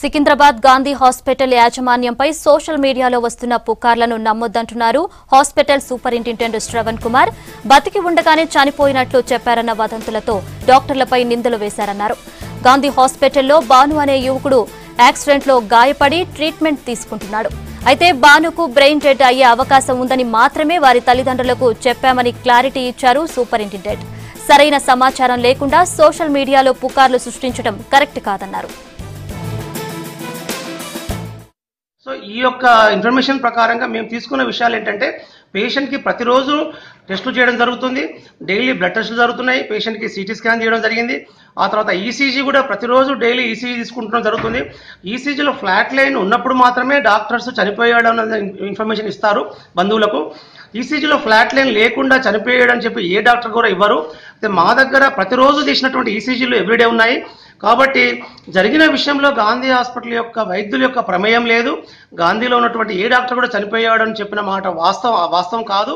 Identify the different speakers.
Speaker 1: Secunderabad Gandhi hospital యాజమాన్యంపై social మీడియాలో వస్తున్న పుకార్లను నమ్మొద్దంటున్నారు హాస్పిటల్ సూపరింటెండెంట్ శ్రవణ్ కుమార్. బతికి ఉండగానే చనిపోయినట్లు చెప్పారన్న వదంతులతో డాక్టర్లపై నిందలు వేశారన్నారు. గాంధీ హాస్పిటల్లో బాను అనే యువకుడు యాక్సిడెంట్లో గాయపడి ట్రీట్మెంట్ తీసుకుంటున్నాడు. అయితే బానుకు బ్రెయిన్ డెడ్ అయ్యే అవకాశం ఉందని మాత్రమే వారి తల్లిదండ్రులకు చెప్పామని క్లారిటీ ఇచ్చారు సూపరింటెండెంట్. సరైన సమాచారం లేకుండా సోషల్ మీడియాలో పుకార్లు సృష్టించడం కరెక్ట్ కాదన్నారు.
Speaker 2: సో ఈ యొక్క ఇన్ఫర్మేషన్ ప్రకారంగా మేము తీసుకున్న విషయాలు ఏంటంటే పేషెంట్కి ప్రతిరోజు టెస్టులు చేయడం జరుగుతుంది. డైలీ బ్లడ్ టెస్టులు జరుగుతున్నాయి. పేషెంట్కి సిటీ స్కాన్ చేయడం జరిగింది. ఆ తర్వాత ఈసీజీ కూడా ప్రతిరోజు డైలీ ఈసీజీ తీసుకుంటడం జరుగుతుంది. ఈసీజీలో ఫ్లాట్ లైన్ ఉన్నప్పుడు మాత్రమే డాక్టర్స్ చనిపోయాడు అన్న ఇన్ఫర్మేషన్ ఇస్తారు బంధువులకు. ఈసీజీలో ఫ్లాట్ లైన్ లేకుండా చనిపోయాడు అని చెప్పి ఏ డాక్టర్ కూడా ఇవ్వరు. అయితే మా దగ్గర ప్రతిరోజు తీసినటువంటి ఈసీజీలు ఎవ్రీడే ఉన్నాయి. కాబట్టి జరిగిన విషయంలో గాంధీ హాస్పిటల్ యొక్క వైద్యుల యొక్క ప్రమేయం లేదు. గాంధీలో ఉన్నటువంటి ఏ డాక్టర్ కూడా చనిపోయాడు అని చెప్పిన మాట వాస్తవం కాదు.